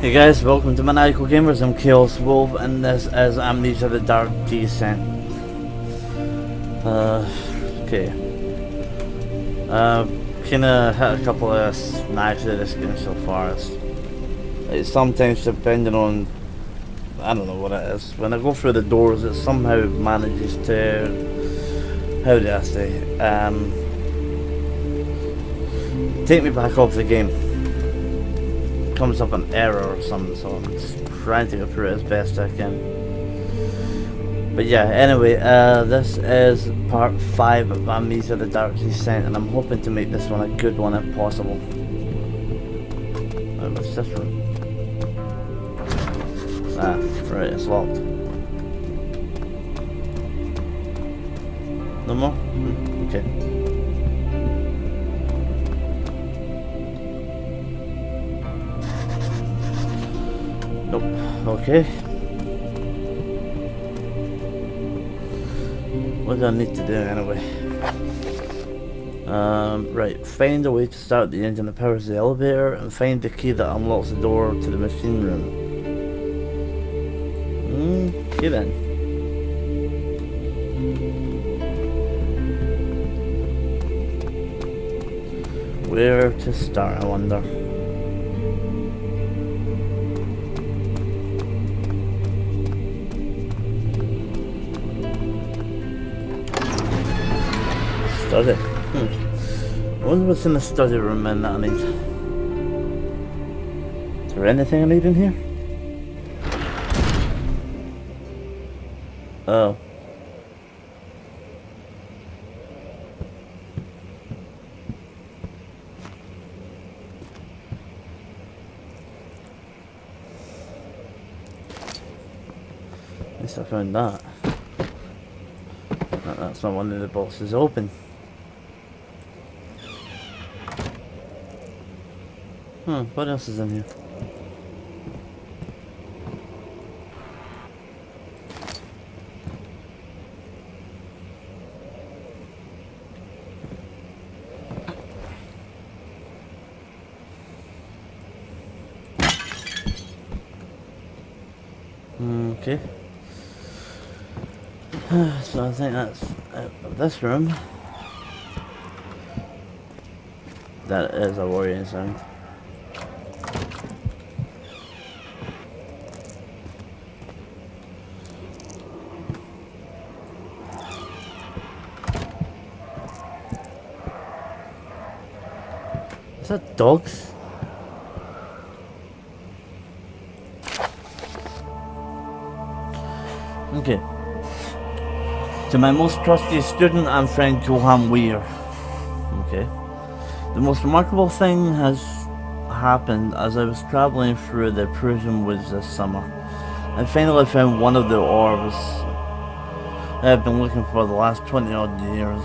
Hey guys, welcome to Maniacal Gamers. I'm Chaos Wolf, and this is Amnesia: The Dark Descent. Okay. Kinda hit a couple of snags of this game so far. It's sometimes depending on, I don't know what it is. When I go through the doors, it somehow manages to, how do I say, take me back off the game. Comes up an error or something, so I'm just trying to go through it as best I can. But yeah, anyway, this is part 5 of Amnesia: The Dark Descent, and I'm hoping to make this one a good one if possible. What's this room? Ah, right, it's locked. No more? Okay. Nope. Okay. What do I need to do anyway? Right. Find a way to start the engine that powers the elevator, and find the key that unlocks the door to the machine room. Okay then. Where to start, I wonder. Study. I wonder what's in the study room and that I need. Is there anything I need in here? Oh. At least I found that. That's not one of the boxes open. What else is in here? Okay. So I think that's it for this room. That is a worrying sound. Is that dogs? Okay. To my most trusty student and friend, Johan Weir. Okay. The most remarkable thing has happened as I was travelling through the Prussian woods this summer. I finally found one of the orbs I have been looking for the last 20 odd years.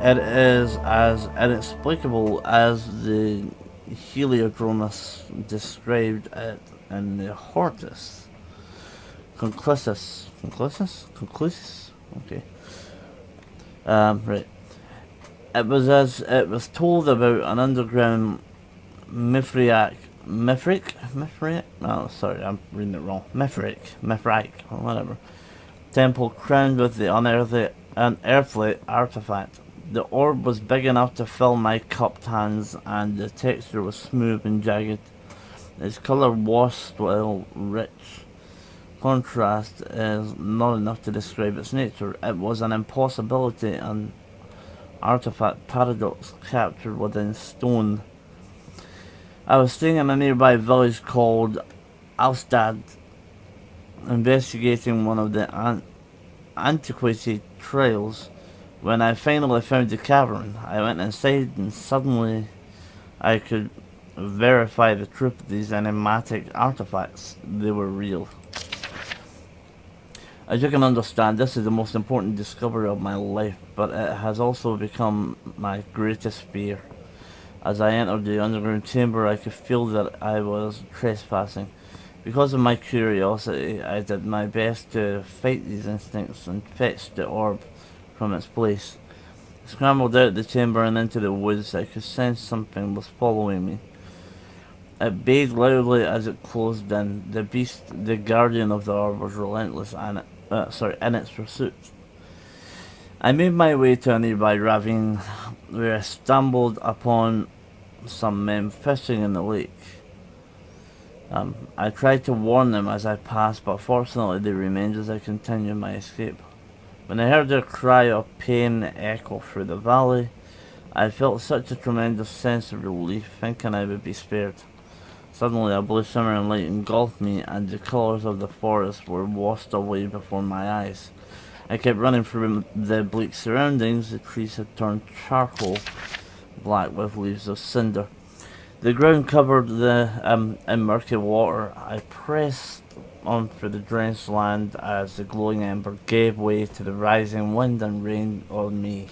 It is as inexplicable as the Heliodromus described it in the Hortus. Conclusus? Okay. Right. It was as it was told about an underground Mithriac. Oh, sorry, I'm reading it wrong. Mithriac, or whatever. Temple crowned with the unearthly artifact. The orb was big enough to fill my cupped hands, and the texture was smooth and jagged. Its color washed while rich. Contrast is not enough to describe its nature. It was an impossibility, an artifact paradox captured within stone. I was staying in a nearby village called Alstad, investigating one of the antiquated trails. When I finally found the cavern, I went inside, and suddenly I could verify the truth of these enigmatic artifacts. They were real. As you can understand, this is the most important discovery of my life, but it has also become my greatest fear. As I entered the underground chamber, I could feel that I was trespassing. Because of my curiosity, I did my best to fight these instincts and fetch the orb from its place. I scrambled out of the chamber and into the woods. I could sense something was following me. It bayed loudly as it closed in. The beast, the guardian of the orb, was relentless in its pursuit. I made my way to a nearby ravine where I stumbled upon some men fishing in the lake. I tried to warn them as I passed, but fortunately they remained as I continued my escape. When I heard their cry of pain echo through the valley, I felt such a tremendous sense of relief, thinking I would be spared. Suddenly a blue shimmering light engulfed me, and the colours of the forest were washed away before my eyes. I kept running through the bleak surroundings. The trees had turned charcoal black with leaves of cinder. The ground covered in murky water. I pressed on through the drenched land as the glowing ember gave way to the rising wind and rain on me.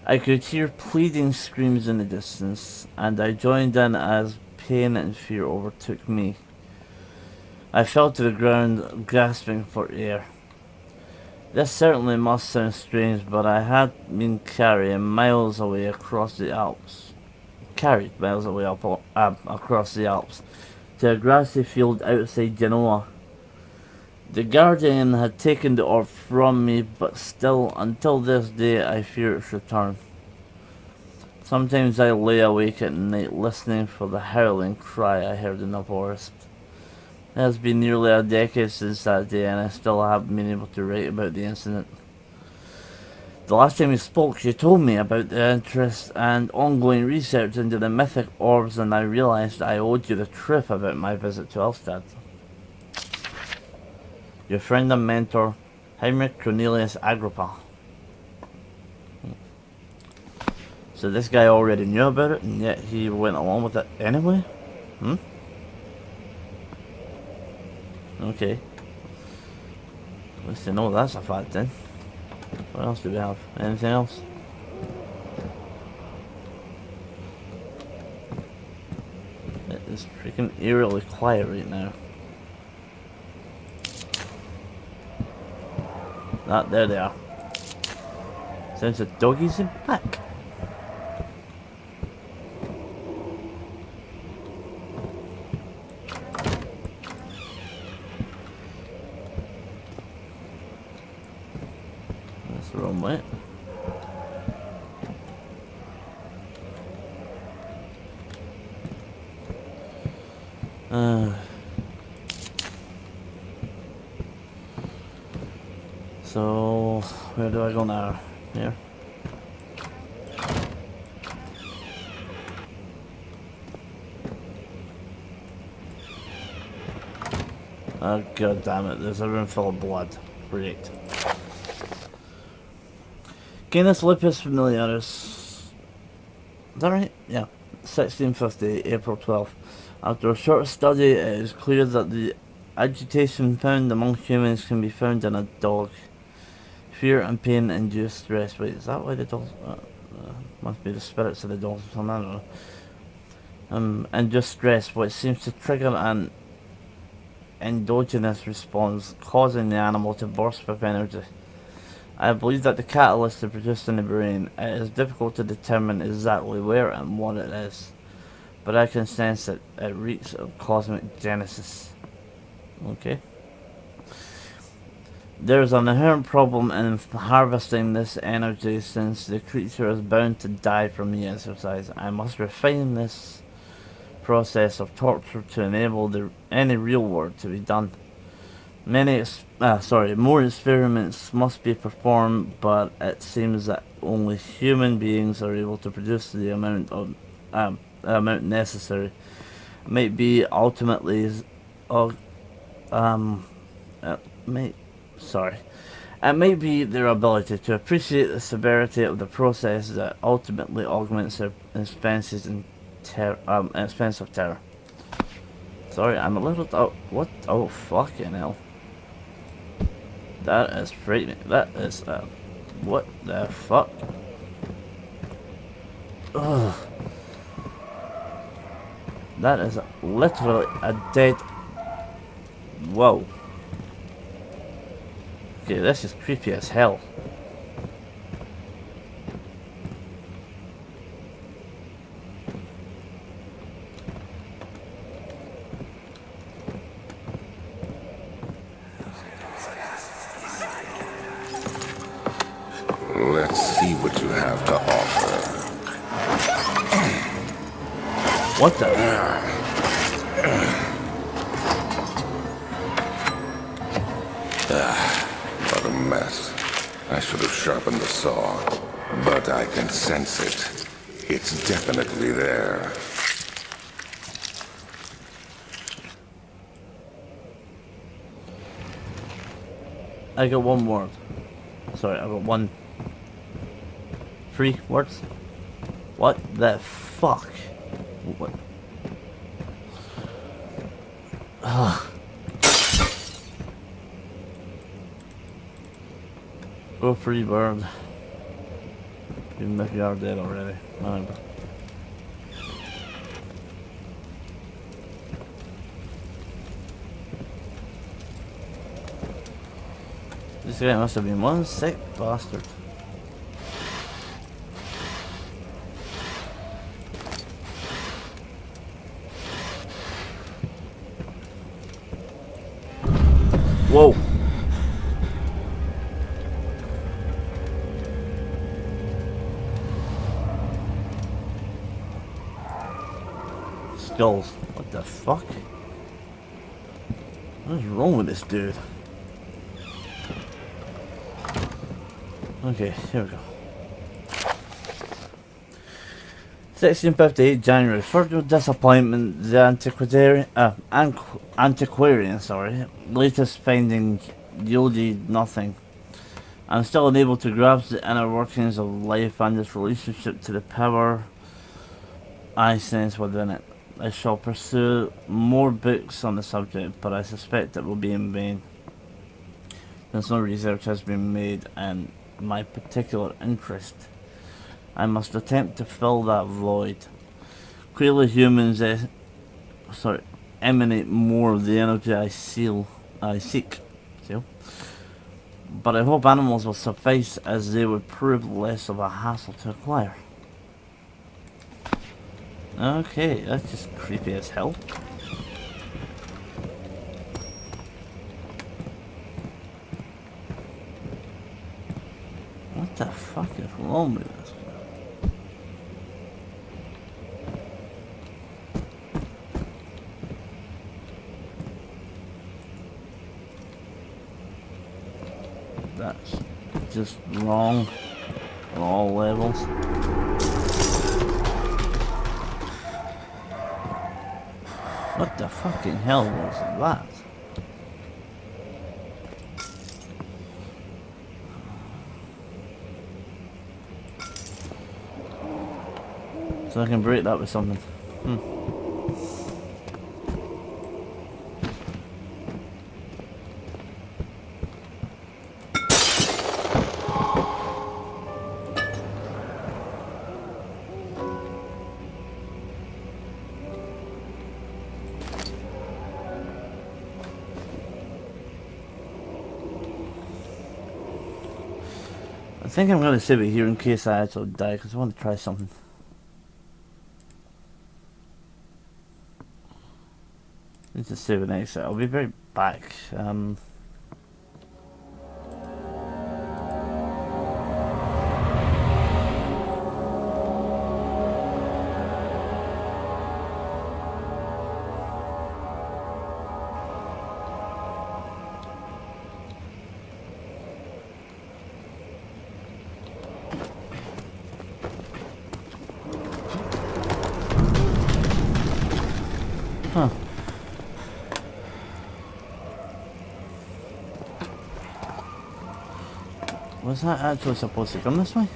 I could hear pleading screams in the distance, and I joined in as pain and fear overtook me. I fell to the ground, gasping for air. This certainly must sound strange, but I had been carried miles away across the Alps to a grassy field outside Genoa. The guardian had taken the orb from me, but still, until this day, I fear its return. Sometimes I lay awake at night listening for the howling cry I heard in the forest. It has been nearly a decade since that day, and I still haven't been able to write about the incident. The last time we spoke, you told me about the interest and ongoing research into the mythic orbs, and I realized I owed you the truth about my visit to Elstad. Your friend and mentor, Heinrich Cornelius Agrippa. So this guy already knew about it, and yet he went along with it anyway? Okay. At least I know that's a fact then. What else do we have? Anything else? It is freaking eerily quiet right now. There they are. Sounds of doggies in back. That's the wrong way. So, where do I go now? Here. Oh, god damn it, there's a room full of blood. Great. Canis Lupus Familiaris. Is that right? Yeah. 1650, April 12th. After a short study, it is clear that the agitation found among humans can be found in a dog. Fear and pain induce stress. Wait, is that why the dogs... must be the spirits of the dogs or something, I don't know. Induce stress, which seems to trigger an endogenous response, causing the animal to burst with energy. I believe that the catalyst is produced in the brain. It is difficult to determine exactly where and what it is, but I can sense that it reeks of cosmic genesis. Okay. There is an inherent problem in harvesting this energy, since the creature is bound to die from the exercise. I must refine this process of torture to enable any real work to be done. More experiments must be performed, but it seems that only human beings are able to produce the amount necessary. It might be it might be their ability to appreciate the severity of the process that ultimately augments their expense of terror. Sorry, I'm a little... what? Oh, fucking hell. That is frightening. That is... what the fuck? Ugh. That is literally a dead... Whoa. Okay, this is creepy as hell. What the? What a mess. I should have sharpened the saw, but I can sense it. It's definitely there. I got one word. Sorry, I got one. 3 words? What the fuck? What? Ugh. Go free bird. Even if you are dead already. Whatever. This guy must have been one sick bastard. Whoa! Skulls. What the fuck? What is wrong with this dude? Okay, here we go. 1658 January. Further disappointment, the antiquarian, latest finding yielded nothing. I'm still unable to grasp the inner workings of life and its relationship to the power I sense within it. I shall pursue more books on the subject, but I suspect it will be in vain, since no research has been made in my particular interest. I must attempt to fill that void. Clearly humans emanate more of the energy I seek. But I hope animals will suffice, as they would prove less of a hassle to acquire. Okay, that's just creepy as hell. What the fuck is wrong with this? That's just wrong on all levels. What the fucking hell was that? So I can break that with something. I think I'm gonna save it here in case I actually die, because I want to try something. Need to save an exit. I'll be right back. Huh. Was that actually supposed to come this way?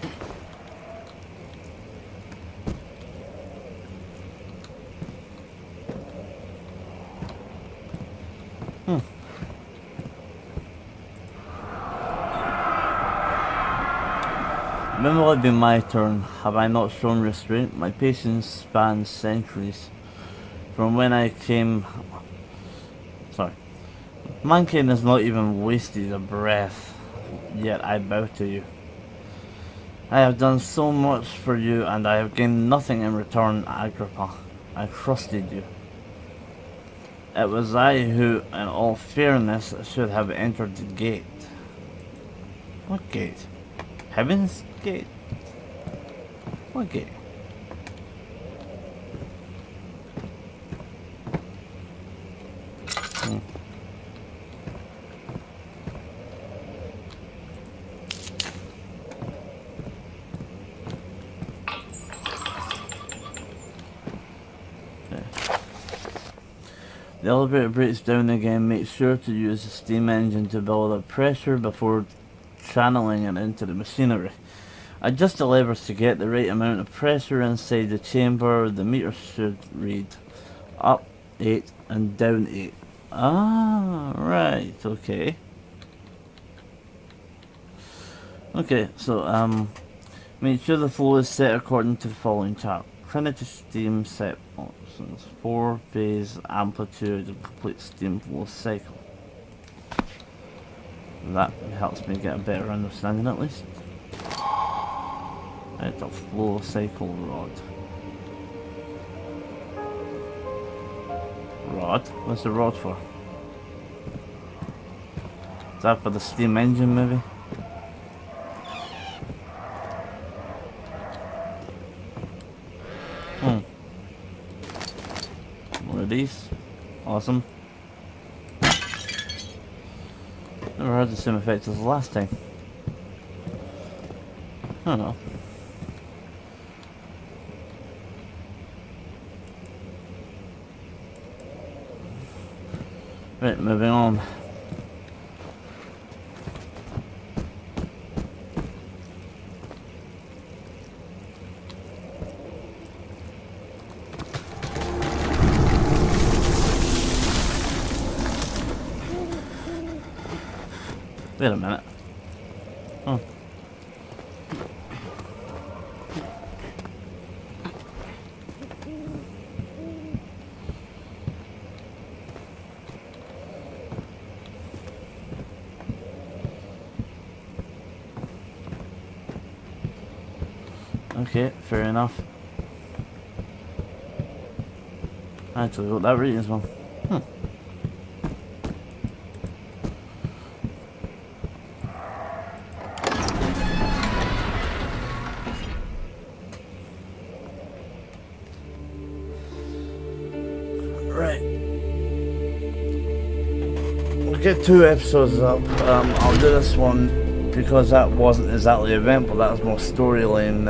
When will it be my turn? Have I not shown restraint? My patience spans centuries. From when I came... Sorry. Mankind has not even wasted a breath, yet I bow to you. I have done so much for you, and I have gained nothing in return, Agrippa. I trusted you. It was I who, in all fairness, should have entered the gate. What gate? Heaven's gate? What gate? Okay. The elevator breaks down again. Make sure to use the steam engine to build up pressure before channeling it into the machinery. Adjust the levers to get the right amount of pressure inside the chamber. The meter should read up 8 and down 8. Ah, right, okay. Okay, so, make sure the flow is set according to the following chart. Trinity steam set options, 4-phase amplitude and complete steam flow cycle. That helps me get a better understanding at least. Right, the flow cycle rod. Rod? What's the rod for? Is that for the steam engine maybe? One of these. Awesome. Never had the same effect as the last time. I don't know. Right, moving on. Wait a minute. Oh. Okay, fair enough. I actually got that right as well. Right. We'll get 2 episodes up. I'll do this one because that wasn't exactly eventful, that was more storyline.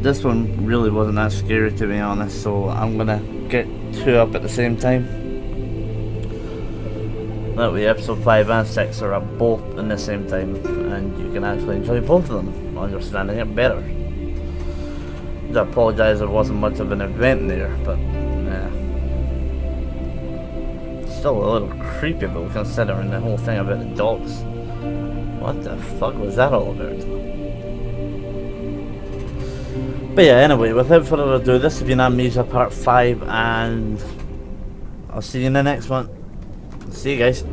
This one really wasn't that scary to be honest, so I'm gonna get 2 up at the same time. That way episode 5 and 6 are up both in the same time, and you can actually enjoy both of them, understanding it better. I apologise there wasn't much of an event there, but yeah. Still a little creepy though, considering the whole thing about the dogs. What the fuck was that all about? But yeah, anyway, without further ado, this has been Amnesia Part 5, and I'll see you in the next one. See you guys.